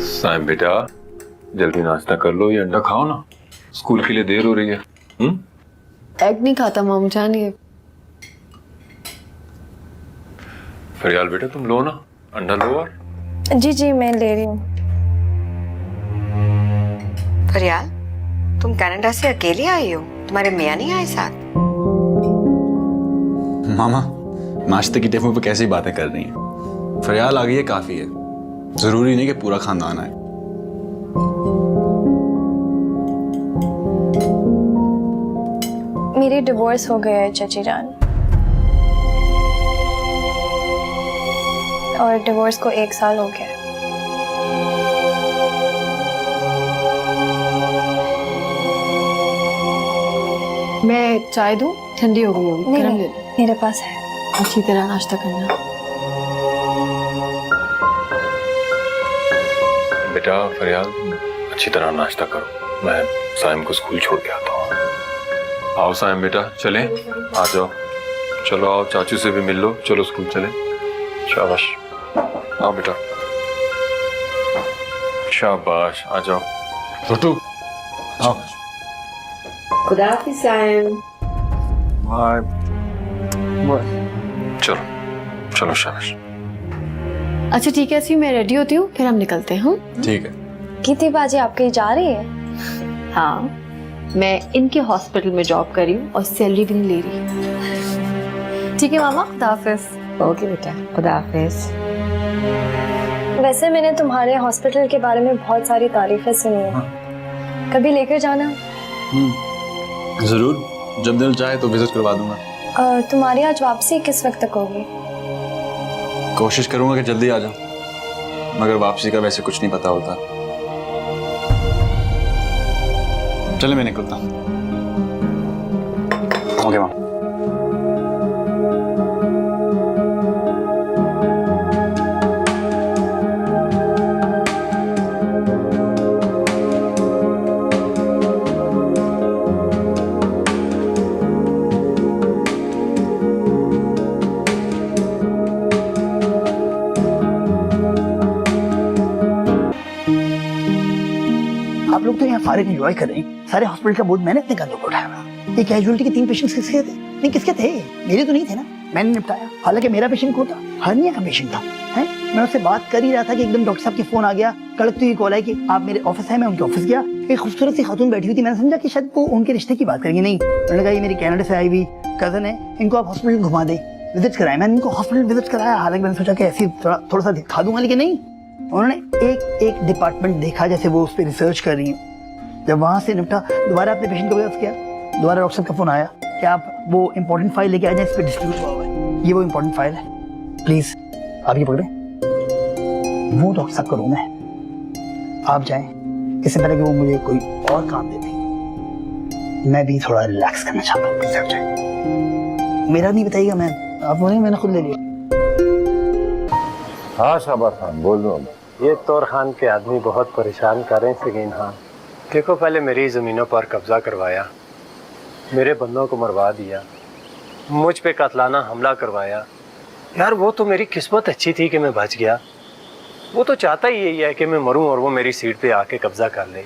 साइम बेटा, जल्दी नाश्ता कर लो, ये अंडा खाओ ना, स्कूल के लिए देर हो रही है। एग नहीं खाता मामू जान ये। फरियाल बेटा तुम लो ना, अंडा लो। और जी जी मैं ले रही हूँ। फरियाल, तुम कनाडा से अकेली आई हो? तुम्हारे मियाँ नहीं आए साथ? मामा नाश्ते की टेबल पे कैसी बातें कर रही हैं? फरियाल आ गई है काफी है, जरूरी नहीं कि पूरा खानदान आए। मेरी डिवोर्स हो गया है चाची जान, और डिवोर्स को 1 साल हो गया है। मैं चाय दूं? ठंडी हो गई होगी, गरम ले लो। मेरे पास है। अच्छी तरह नाश्ता करना। बेटा फरियाल अच्छी तरह नाश्ता करो, मैं साइम को स्कूल छोड़ के आता हूँ। आओ साइम बेटा, चलें? आ जाओ, चलो आओ, चाचू से भी मिल लो, चलो स्कूल चलें। शाबाश, आओ बेटा, शाबाश, आ जाओ। छोटू आओ। खुदा हाफिज़ साइम। चलो चलो, शाबाश। अच्छा ठीक है, ऐसी मैं रेडी होती हूँ, फिर हम निकलते हैं। ठीक है। कितनी बाजी आप कहीं जा रही है? हाँ, मैं इनके हॉस्पिटल में जॉब कर रही हूँ और सैलरी भी नहीं ले रही। ठीक है मामा, खुदा हाफिज़। ओके बेटा, खुदा हाफिज़। वैसे मैंने तुम्हारे हॉस्पिटल के बारे में बहुत सारी तारीफें सुनी हैं। कभी लेकर जाना। जरूर, जब दिल चाहे तो विजिट करवा दूंगा। तुम्हारी आज वापसी किस वक्त तक होगी? कोशिश करूंगा कि जल्दी आ जाऊं, मगर वापसी का वैसे कुछ नहीं पता होता। चले मैं निकलता हूँ। ओके माँ। आप लोग तो यहाँ फारिग एंजॉय कर रहे हैं, सारे हॉस्पिटल का बोझ मैंने अपने कंधों पर उठाया हुआ। ये कैजुअलिटी के 3 पेशेंट्स किसके थे? नहीं किसके थे? मेरे तो नहीं थे ना, मैंने निपटाया। हालांकि मेरा पेशेंट कौन था? हर्निया का पेशेंट था। है मैं उससे बात कर ही रहा था कि एकदम डॉक्टर साहब की फोन आ गया। कड़कती हुई कॉल आई कि आप मेरे ऑफिस है। मैं उनके ऑफिस गया, एक खूबसूरत सी खातून बैठी हुई थी। मैंने समझा कि शायद वो उनके रिश्ते की बात करेंगे। नहीं, उन्होंने कहा ये मेरी कनाडा से आई हुई कजन है, इनको आप हॉस्पिटल घुमा दे। विजिट कराया, मैंने इनको हॉस्पिटल विजिट कराया। हालांकि मैंने सोचा कि ऐसी थोड़ा सा दिखा दूंगा, लेकिन नहीं, उन्होंने एक डिपार्टमेंट देखा जैसे वो उस पर रिसर्च कर रही है। जब वहां से निपटा, दोबारा अपने पेशेंट को वापस किया। दोबारा डॉक्टर साहब का फोन आया कि आप वो इंपॉर्टेंट फाइल लेके आ जाए, इस पर डिस्प्यूट हुआ हुआ है। ये वो इंपॉर्टेंट फाइल है, प्लीज आप ये पकड़े। वो डॉक्टर साहब का रूम है, आप जाएं इससे पहले कि वो मुझे कोई और काम दे दें। मैं भी थोड़ा रिलैक्स करना चाहता हूँ, प्लीज आप जाएं। मेरा नहीं बताइएगा मैम, आप बोलेंगे मैंने खुद ले लिया। हाँ शाबाश खान, बोल दो। ये तौर खान के आदमी बहुत परेशान कर रहे हैं सगीन खान। देखो, पहले मेरी ज़मीनों पर कब्जा करवाया, मेरे बंदों को मरवा दिया, मुझ पे कातलाना हमला करवाया। यार वो तो मेरी किस्मत अच्छी थी कि मैं बच गया। वो तो चाहता ही यही है कि मैं मरूं और वो मेरी सीट पे आके कब्जा कर ले।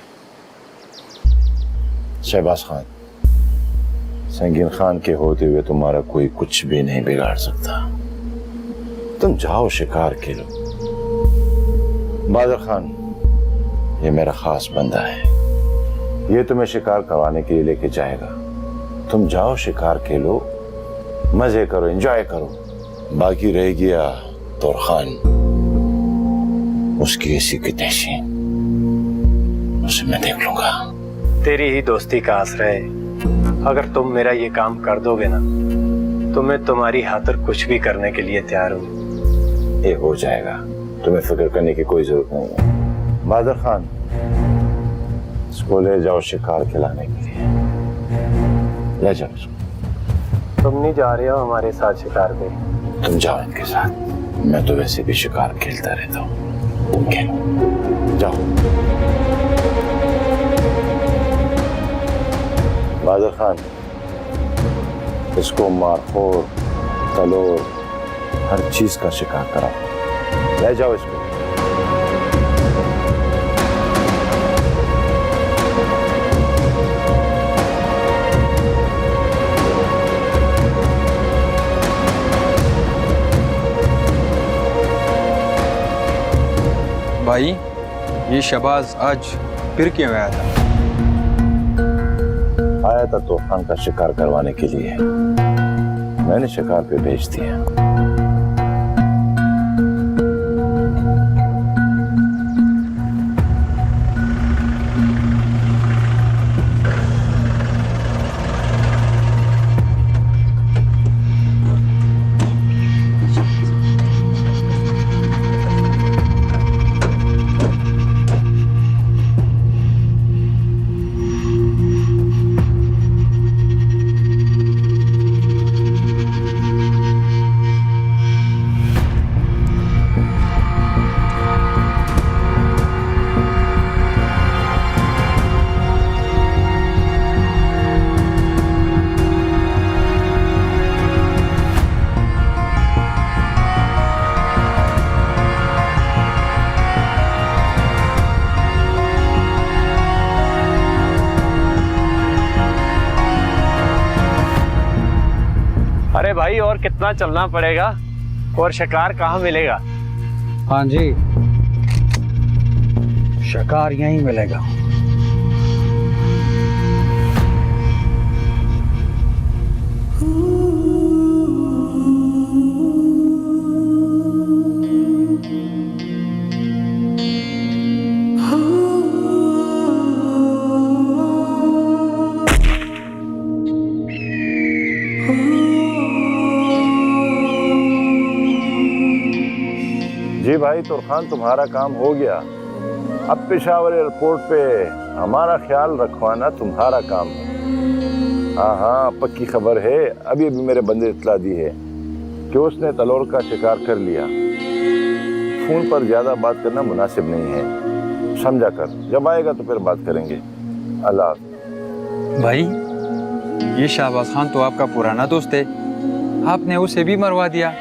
शहबाज खान, संगीन खान के होते हुए तुम्हारा कोई कुछ भी नहीं बिगाड़ सकता। तुम जाओ शिकार खेलो। बादर खान, ये मेरा खास बंदा है, ये तुम्हें शिकार करवाने के लिए लेके जाएगा। तुम जाओ शिकार खेलो, मजे करो, एंजॉय करो। बाकी रहेगी या तौर खान, उसकी इसी की तहसीन, उसे मैं देख लूंगा। तेरी ही दोस्ती का आसरा है। अगर तुम मेरा ये काम कर दोगे ना, तो मैं तुम्हारी खातिर कुछ भी करने के लिए तैयार हूँ। ये हो जाएगा, तुम्हें फिक्र करने की कोई जरूरत नहीं है। बादर खान, इसको ले जाओ शिकार खिलाने के लिए, ले जाओ इसको। तुम नहीं जा रहे हो हमारे साथ शिकार पे? तुम जाओ इनके साथ, मैं तो वैसे भी शिकार खेलता रहता हूँ, तुम खेलो, जाओ। बादर खान, इसको मारखोर, तलोर, हर चीज का शिकार कराओ, ले जाओ इसको। भाई ये शहबाज आज फिर क्यों आया था? आया था तूफान का शिकार करवाने के लिए। मैंने शिकार पे भेज दिया। अरे भाई, और कितना चलना पड़ेगा और शिकार कहाँ मिलेगा? हाँ जी, शिकार यहीं मिलेगा। जी भाई तुरखान, तुम्हारा काम हो गया। अब पेशावर एयरपोर्ट पे हमारा ख्याल रखवाना तुम्हारा काम है। हाँ हाँ, पक्की खबर है। अभी अभी मेरे बंदे इतला दी है कि उसने तलोर का शिकार कर लिया। फोन पर ज्यादा बात करना मुनासिब नहीं है, समझा कर। जब आएगा तो फिर बात करेंगे। अल्लाह हाफ़िज़। भाई ये शहबाज खान तो आपका पुराना दोस्त है, आपने उसे भी मरवा दिया।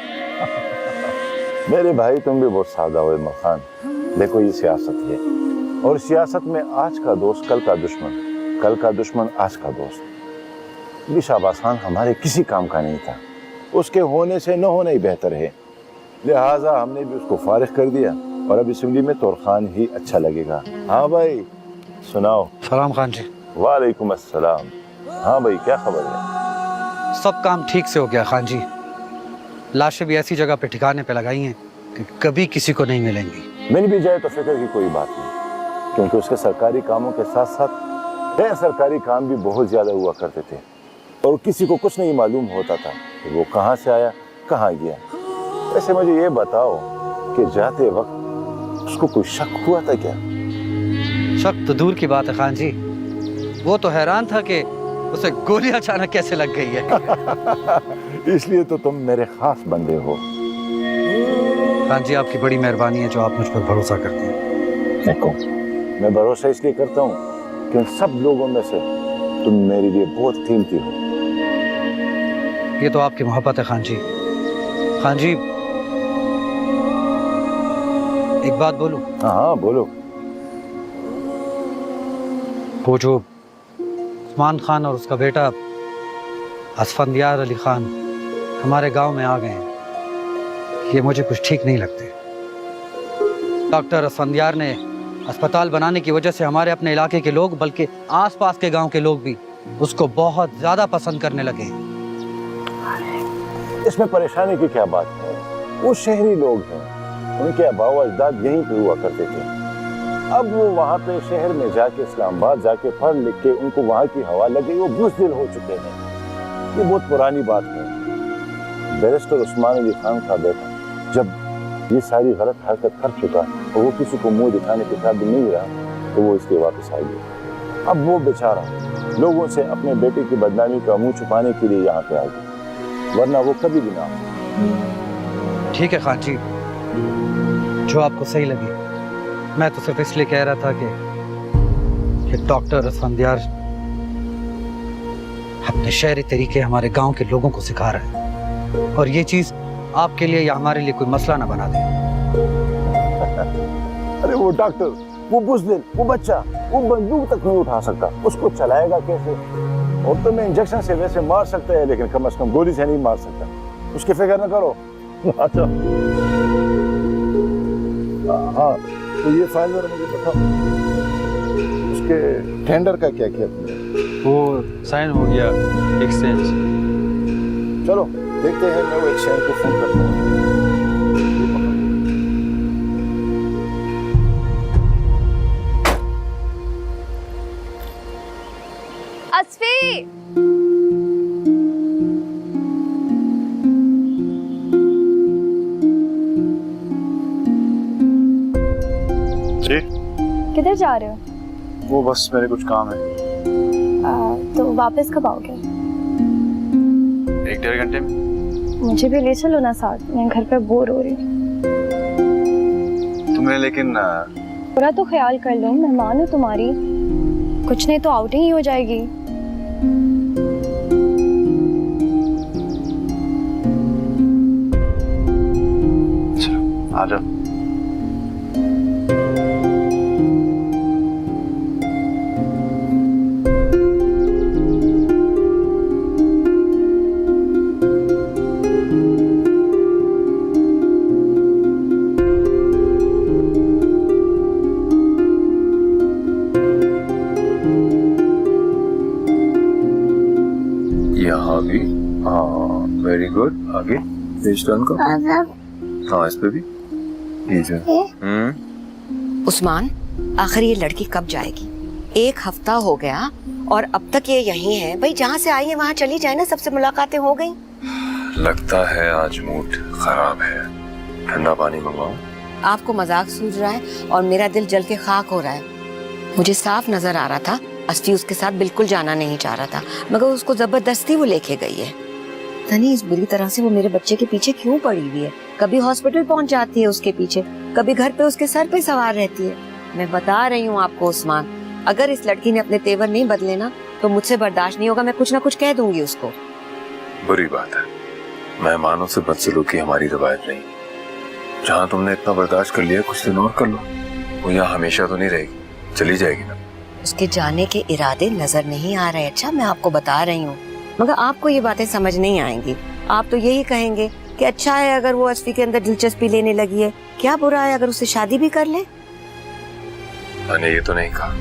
मेरे भाई तुम भी बहुत सादा हुए मखान। देखो ये सियासत है, और सियासत में आज का दोस्त कल का दुश्मन, कल का दुश्मन आज का दोस्त। ये शहबाज खान हमारे किसी काम का नहीं था, उसके होने से न होना ही बेहतर है। लिहाजा हमने भी उसको फारिग कर दिया, और अब असेंबली में तुरखान ही अच्छा लगेगा। हाँ भाई सुनाओ। सलाम खान जी। वालेकुम अस्सलाम। हाँ भाई, क्या खबर है? सब काम ठीक से हो गया खान जी। लाशें भी ऐसी जगह पे ठिकाने पे लगाई हैं कि कभी किसी को नहीं मिलेंगी। मिल भी जाए तो फिक्र की कोई बात नहीं, क्योंकि उसके सरकारी कामों के साथ साथ गैर सरकारी काम भी बहुत ज्यादा हुआ करते थे, और किसी को कुछ नहीं मालूम होता था कि वो कहाँ से आया कहाँ गया। वैसे मुझे ये बताओ कि जाते वक्त उसको कोई शक हुआ था क्या? शक तो दूर की बात है खान जी, वो तो हैरान था कि उसे गोली अचानक कैसे लग गई है। इसलिए तो तुम मेरे खास बंदे हो। खान जी आपकी बड़ी मेहरबानी है जो आप मुझ पर भरोसा करते हैं। देखो, मैं भरोसा इसलिए करता हूँ कि उन सब लोगों में से तुम मेरे लिए बहुत कीमती हो। ये तो आपकी मोहब्बत है खान जी। खान जी एक बात बोलूं? हाँ हाँ बोलो। वो जो उस्मान खान और उसका बेटा असफंदियार अली खान हमारे गांव में आ गए हैं, ये मुझे कुछ ठीक नहीं लगते। डॉक्टर असफंदियार ने अस्पताल बनाने की वजह से हमारे अपने इलाके के लोग, बल्कि आसपास के गांव के लोग भी उसको बहुत ज्यादा पसंद करने लगे हैं। इसमें परेशानी की क्या बात है? वो शहरी लोग हैं, उनके आबाओ अजदाद यहीं पे हुआ करते थे। अब वो वहाँ पे शहर में जाके, इस्लामाबाद जाके पढ़ लिख के उनको वहाँ की हवा लग गई, वो बुज़दिल हो चुके हैं। ये बहुत पुरानी बात है। बैरिस्टर उस्मान अली खान का बेटा जब ये सारी गलत हरकत कर चुका और वो किसी को मुंह दिखाने के काबिल नहीं रहा, तो वो इसलिए वापस आ गया। अब वो बेचारा लोगों से अपने बेटे की बदनामी का मुंह छुपाने के लिए यहाँ पे आ गया, वरना वो कभी भी ना हो। ठीक है खान जी, जो आपको सही लगे। मैं तो सिर्फ इसलिए कह रहा था कि डॉक्टर असफंदियार अपने शहरी तरीके हमारे गांव के लोगों को सिखा रहे हैं, और ये चीज आपके लिए या हमारे लिए कोई मसला ना बना दे। अरे वो डॉक्टर, वो बुज़दिल, वो बच्चा, वो बंदूक तक नहीं उठा सकता, उसको चलाएगा कैसे? और तो मैं इंजेक्शन से वैसे मार सकता है, लेकिन कम से कम गोली से नहीं मार सकता। उसकी फिक्र न करो। अच्छा हाँ, तो ये फाइल जरा मुझे बताओ, उसके टेंडर का क्या किया तुमने? वो साइन हो गया, एक्सचेंज। चलो देखते हैं, मैं वो एक्सचेंज को फोन करता हूँ। अस्फी, जी, किधर जा रहे हो? वो बस मेरे कुछ काम है। तो वापस कब आओगे? 1-1.5 घंटे में। मुझे भी ले चलो ना साथ, मैं घर पे बोर हो रही हूँ। तुमने लेकिन पूरा तो ख्याल कर लो, मेहमान हूँ तुम्हारी, कुछ नहीं तो आउटिंग ही हो जाएगी। आ जाओ। यहाँ भी, हाँ वेरी गुड। आगे पेज टर्न करो। हाँ इस पे भी। ये जो उस्मान, आखिर ये लड़की कब जाएगी? 1 हफ्ता हो गया और अब तक ये यहीं है। भाई जहाँ से आई है वहाँ चली जाए ना, सबसे मुलाकातें हो गई। लगता है आज मूड खराब है, ठंडा पानी मंगवाऊं? आपको मजाक सूझ रहा है और मेरा दिल जल के खाक हो रहा है। मुझे साफ नजर आ रहा था अस्फी उसके साथ बिल्कुल जाना नहीं चाह रहा था, मगर उसको जबरदस्ती वो लेके गई है। तनी इस बुरी तरह से वो मेरे बच्चे के पीछे क्यों पड़ी हुई है? कभी हॉस्पिटल पहुंच जाती है उसके पीछे, कभी घर पे उसके सर पे सवार रहती है। मैं बता रही हूँ आपको उस्मान, अगर इस लड़की ने अपने तेवर नहीं बदले ना तो मुझसे बर्दाश्त नहीं होगा। मैं कुछ ना कुछ कह दूंगी उसको। बुरी बात है, मेहमानों से बदसलूकी हमारी रवायत नहीं। जहाँ तुमने इतना बर्दाश्त कर लिया, कुछ दिन और कर लो। वो यहाँ हमेशा तो नहीं रहेगी, चली जाएगी ना। उसके जाने के इरादे नजर नहीं आ रहे। अच्छा मैं आपको बता रही हूँ, मगर आपको ये बातें समझ नहीं आएंगी। आप तो यही कहेंगे कि अच्छा है अगर वो अस्फी के अंदर दिलचस्पी लेने लगी है, क्या बुरा है अगर उससे शादी भी कर ले। मैंने ये तो नहीं कहा।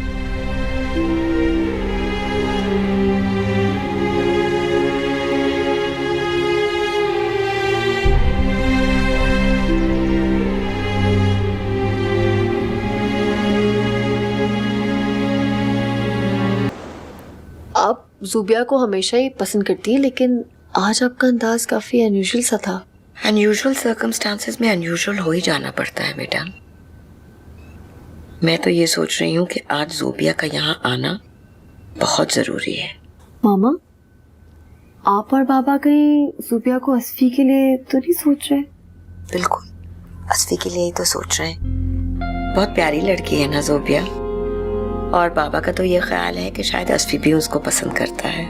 आप ज़ुबिया को हमेशा ही पसंद करती है, लेकिन आज आपका अंदाज काफी अनयूजुअल सा था। अनयूजुअल सर्कमस्टांसेस में अनयूजुअल हो ही जाना पड़ता है बेटा। मैं तो ये सोच रही हूँ कि आज ज़ुबिया का यहाँ आना बहुत जरूरी है। मामा, आप और बाबा कहीं ज़ुबिया को अस्फी के लिए तो नहीं सोच रहे? बिल्कुल, अस्फी के लिए ही तो सोच रहे हैं। बहुत प्यारी लड़की है ना ज़ुबिया, और बाबा का तो ये ख्याल है कि शायद अस्फी भी उसको पसंद करता है।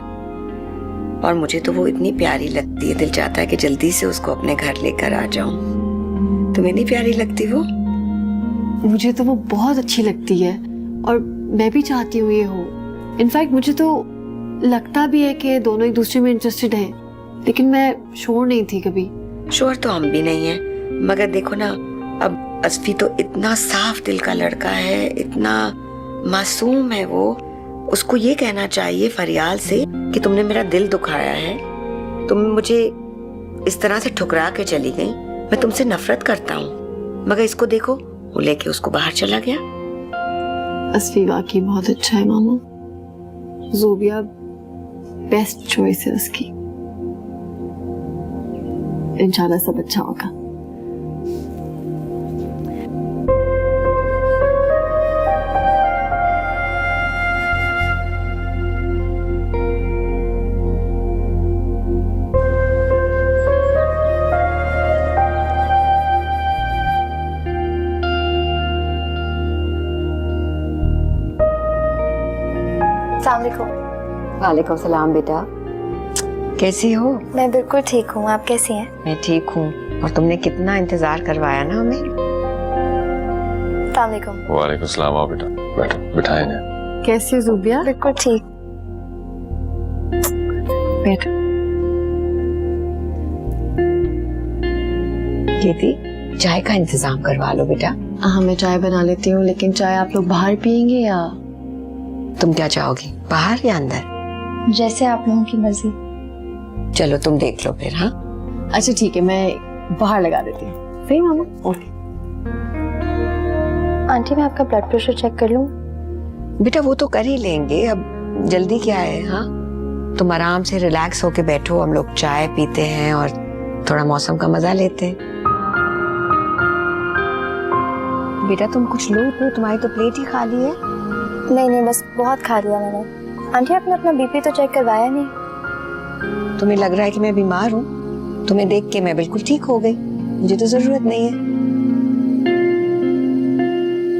और मुझे तो वो इतनी प्यारी लगती है, दिल चाहता है कि जल्दी से उसको अपने घर लेकर आ जाऊं। तुम्हें नहीं प्यारी लगती वो? मुझे तो वो बहुत अच्छी लगती है और मैं भी चाहती हूँ ये हो। इनफैक्ट मुझे तो लगता भी है कि दोनों एक दूसरे में इंटरेस्टेड हैं, लेकिन मैं श्योर नहीं थी कभी। श्योर तो हम भी नहीं है, मगर देखो ना, अब अस्फी तो इतना साफ दिल का लड़का है, इतना मासूम है वो। उसको ये कहना चाहिए फरियाल से कि तुमने मेरा दिल दुखाया है, तुम मुझे इस तरह से ठुकरा के चली गई, मैं तुमसे नफरत करता हूँ। मगर इसको देखो, वो लेके उसको बाहर चला गया। अस्फी वाकई बहुत अच्छा है मामा। ज़ुबिया बेस्ट चॉइस है उसकी। इंशाल्लाह सब अच्छा होगा। वालेकुम सलाम बेटा, कैसी हो? मैं बिल्कुल ठीक हूँ, आप कैसी हैं? मैं ठीक हूँ, और तुमने कितना इंतजार करवाया ना हमें। वालेकुम सलाम। आओ बेटा, बैठो, बिठाए ना। कैसी हो ज़ुबिया? बिल्कुल ठीक। बैठो। ये थी, चाय का इंतजाम करवा लो बेटा। हाँ मैं चाय बना लेती हूँ, लेकिन चाय आप लोग बाहर पियेंगे या? तुम क्या चाहोगी, बाहर या अंदर? जैसे आप लोगों की मर्जी। चलो तुम देख लो फिर। हाँ अच्छा ठीक है, मैं बाहर लगा देती हूँ। सही मामा? ओके। आंटी मैं आपका ब्लड प्रेशर चेक कर लूँ? बेटा वो तो कर ही लेंगे, अब जल्दी क्या है। हाँ तुम आराम से रिलैक्स होके बैठो, हम लोग चाय पीते हैं और थोड़ा मौसम का मजा लेते हैं। बेटा तुम कुछ लो तो, तुम्हारी तो प्लेट ही खाली है। नहीं बस बहुत खा लिया मैंने। आंटी आपने अपना बीपी तो चेक करवाया नहीं? तुम्हें लग रहा है कि मैं बीमार हूँ? तुम्हें देख के मैं बिल्कुल ठीक हो गई, मुझे तो जरूरत नहीं है।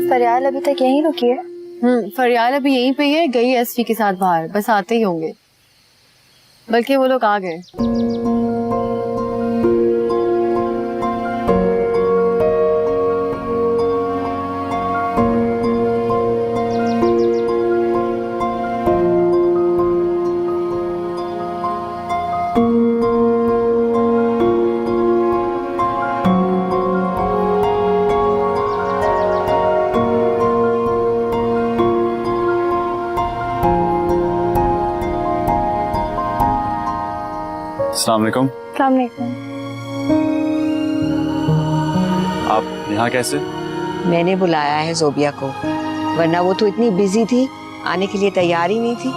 फरियाल अभी तक यहीं रुकी है? फरियाल अभी यहीं पे है, गई एसपी के साथ बाहर, बस आते ही होंगे, बल्कि वो लोग आ गए। अस्सलाम वालेकुम। अस्सलाम वालेकुम। आप यहाँ कैसे? मैंने बुलाया है जोबिया को, वरना वो तो इतनी बिजी थी, आने के लिए तैयार ही नहीं थी।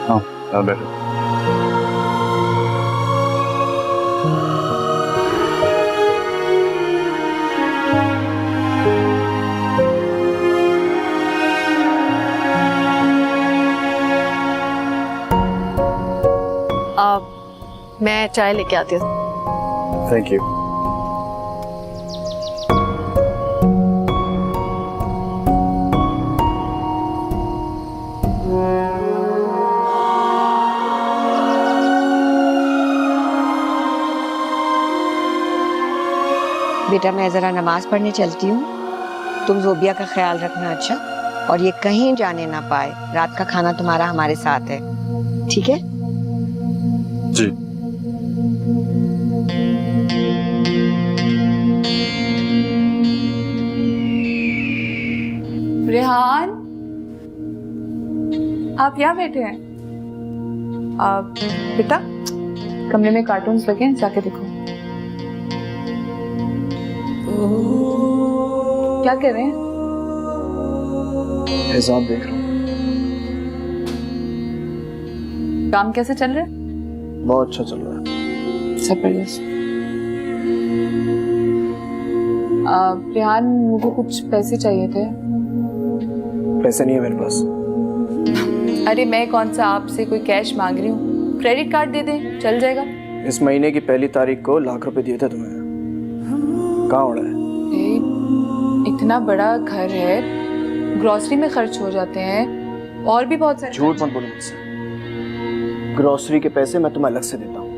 हाँ बैठो। मैं चाय लेके आती हूँ। Thank you. बेटा मैं जरा नमाज पढ़ने चलती हूँ, तुम जोबिया का ख्याल रखना। अच्छा, और ये कहीं जाने ना पाए, रात का खाना तुम्हारा हमारे साथ है, ठीक है? जी। रेहान, आप यहाँ बैठे हैं? बेटा कमरे में कार्टून्स लगे हैं, जाके देखो। क्या कर रहे हैं? हिसाब देख रहा हूँ। काम कैसे चल रहा है? बहुत अच्छा चल रहा है। सब बढ़िया। रेहान मुझे कुछ पैसे चाहिए थे। पैसे नहीं है मेरे पास। अरे मैं कौन सा आपसे कोई कैश मांग रही हूँ, क्रेडिट कार्ड दे दें, चल जाएगा। इस महीने की 1 तारीख को लाख रुपए दिए थे तुम्हें, कहाँ उड़ा है? इतना बड़ा घर है, ग्रोसरी में खर्च हो जाते हैं, और भी बहुत सारे। झूठ मत बोलो मुझसे। ग्रोसरी के पैसे मैं तुम्हें अलग से देता हूँ,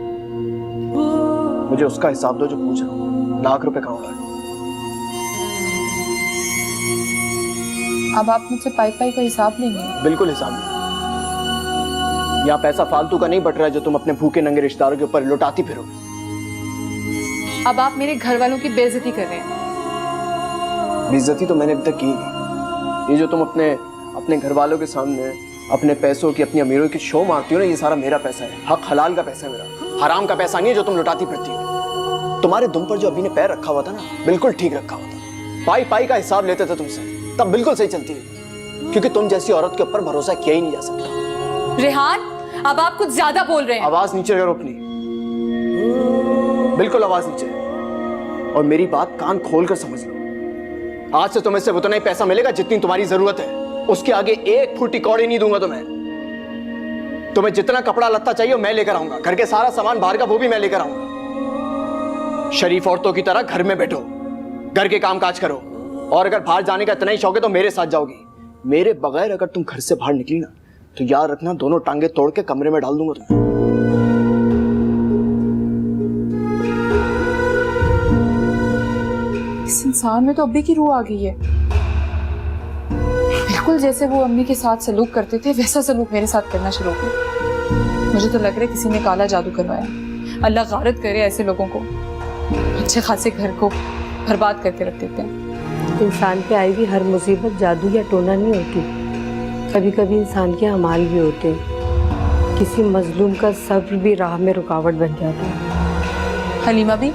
मुझे उसका हिसाब दो जो पूछ रहा हूँ। लाख रुपए कहाँ उड़ा है? अब आप मुझसे पाई का हिसाब लेंगे? बिल्कुल हिसाब नहीं। यहाँ पैसा फालतू का नहीं बट रहा है जो तुम अपने भूखे नंगे रिश्तेदारों के ऊपर लुटाती फिरो। अब आप मेरे घर वालों की बेइज्जती कर रहे हैं। बेइज्जती तो मैंने अभी तक की नहीं। ये जो तुम अपने घर वालों के सामने अपने पैसों की, अपनी अमीरों की शो मारती हो ना, ये सारा मेरा पैसा है। हक हलाल का पैसा है मेरा, हराम का पैसा नहीं है जो तुम लुटाती फिरती हो। तुम्हारे दुम पर जो अभी ने पैर रखा हुआ था ना, बिल्कुल ठीक रखा हुआ था। पाई का हिसाब लेते थे तुमसे, तब बिल्कुल सही चलती है, क्योंकि तुम जैसी औरत के ऊपर भरोसा किया ही नहीं जा सकता। रेहान, अब आप कुछ ज्यादा बोल रहे हैं। आवाज नीचे करो अपनी, बिल्कुल आवाज नीचे। और मेरी बात कान खोलकर समझ लो, आज से तुम्हें सिर्फ उतना ही पैसा मिलेगा जितनी तुम्हारी जरूरत है। उसके आगे 1 फुट कौड़ी नहीं दूंगा तुम्हें। तुम्हें जितना कपड़ा लत्ता चाहिए मैं लेकर आऊंगा, घर के सारा सामान बाहर का वो भी मैं लेकर आऊंगा। शरीफ औरतों की तरह घर में बैठो, घर के काम काज करो, और अगर बाहर जाने का इतना ही शौक है तो मेरे साथ जाओगी। मेरे बगैर अगर तुम घर से बाहर निकली ना, तो याद रखना दोनों टांगे तोड़ के कमरे में डाल दूंगा तुम्हें। इस इंसान में तो अब्बे की रूह आ गई है। बिल्कुल जैसे वो अम्मी के साथ सलूक करते थे, वैसा सलूक मेरे साथ करना शुरू हो गया। मुझे तो लग रहा है किसी ने काला जादू करवाया। अल्लाह गारत करे ऐसे लोगों को। अच्छे खासे घर को बर्बाद करके रख देते हैं। इंसान पे आई हुई हर मुसीबत जादू या टोना नहीं होती, कभी कभी इंसान के अमाल भी होते हैं। किसी मजलूम का सब्र भी राह में रुकावट बन जाता है। हलीमा भी,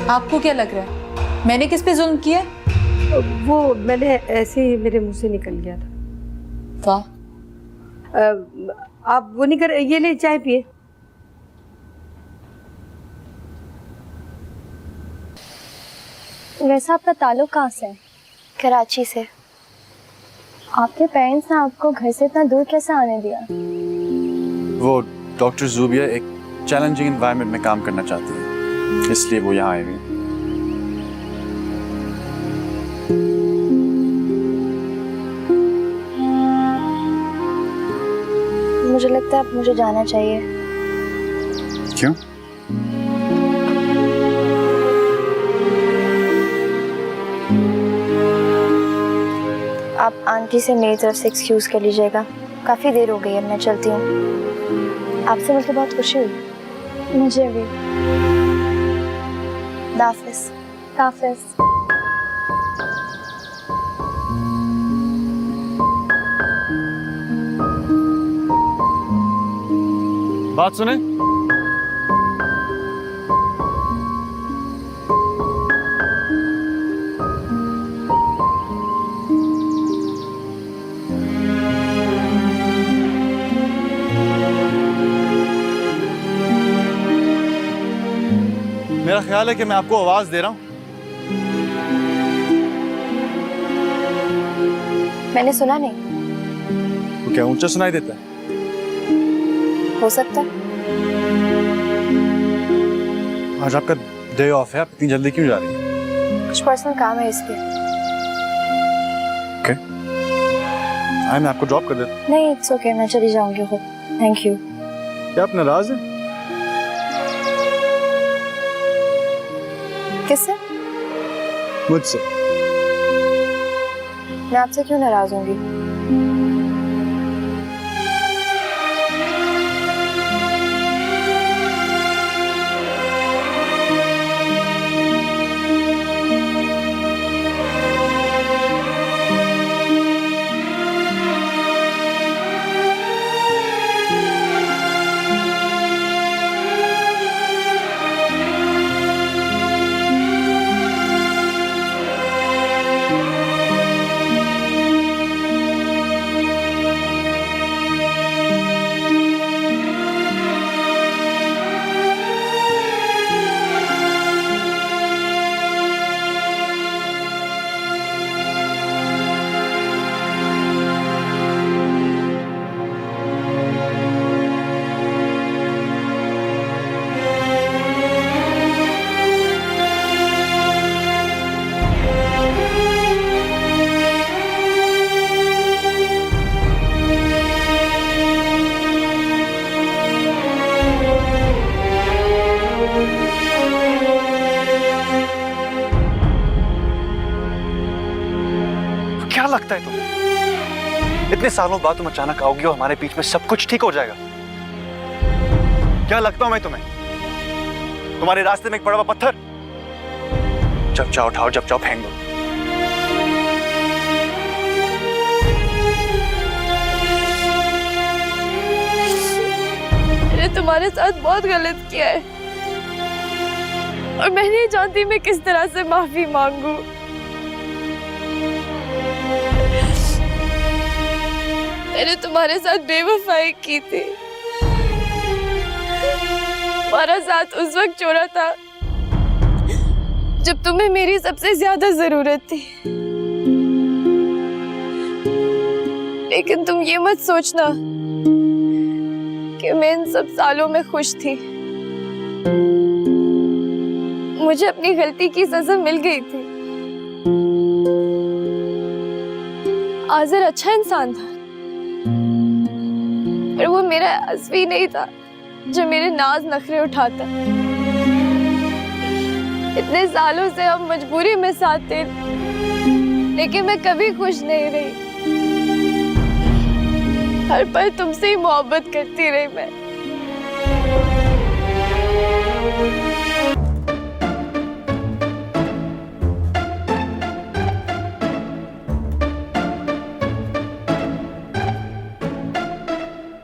आपको क्या लग रहा है मैंने किस पे जुल्म किया? वो मैंने ऐसे ही मेरे मुंह से निकल गया था। वाह, आप वो नहीं कर, ये ले चाय पिए। वैसे आपका ताल्लुक कहाँ से है? कराची से। आपके पेरेंट्स ने आपको घर से इतना दूर कैसे आने दिया? वो डॉक्टर जूबिया एक चैलेंजिंग एनवायरनमेंट में काम करना चाहती है, इसलिए वो यहाँ आए हुए हैं। मुझे लगता है अब मुझे जाना चाहिए। क्यों? आप आंटी से मेरी तरफ से एक्सक्यूज कर लीजिएगा, काफ़ी देर हो गई है, मैं चलती हूँ। आपसे मिलकर बहुत खुशी हुई। मुझे भी। दाफिज। दाफिज। बात सुने, मेरा ख्याल है कि मैं आपको आवाज दे रहा हूं। मैंने सुना नहीं। तो क्या ऊंचा सुनाई देता है? हो सकता है। आज आपका डे ऑफ है, आप इतनी जल्दी क्यों जा रही हैं? कुछ पर्सनल काम है इसलिए। ओके, आए मैं आपको ड्रॉप कर देता। नहीं, इट्स ओके, मैं चली जाऊंगी खुद। Thank you. क्या आप नाराज हैं? किससे? मुझसे। मैं आपसे क्यों नाराज होंगी? क्या लगता है तुम्हें इतने सालों बाद तुम अचानक आओगी और हमारे बीच में सब कुछ ठीक हो जाएगा? क्या लगता हूं मैं तुम्हें? तुम्हारे रास्ते में एक बड़ा हुआ पत्थर? जब चाहो उठाओ, जब चाहो फेंक दो। मैंने तुम्हारे साथ बहुत गलत किया है और मैं नहीं जानती मैं किस तरह से माफी मांगू। मैंने तुम्हारे साथ बेवफाई की थी। हमारा साथ उस वक्त छोड़ा था जब तुम्हें मेरी सबसे ज्यादा जरूरत थी। लेकिन तुम ये मत सोचना कि मैं इन सब सालों में खुश थी। मुझे अपनी गलती की सजा मिल गई थी। आज़र अच्छा इंसान था, पर वो मेरा असली नहीं था जो मेरे नाज नखरे उठाता। इतने सालों से हम मजबूरी में साथ थे, लेकिन मैं कभी खुश नहीं रही। हर पल तुमसे ही मोहब्बत करती रही मैं।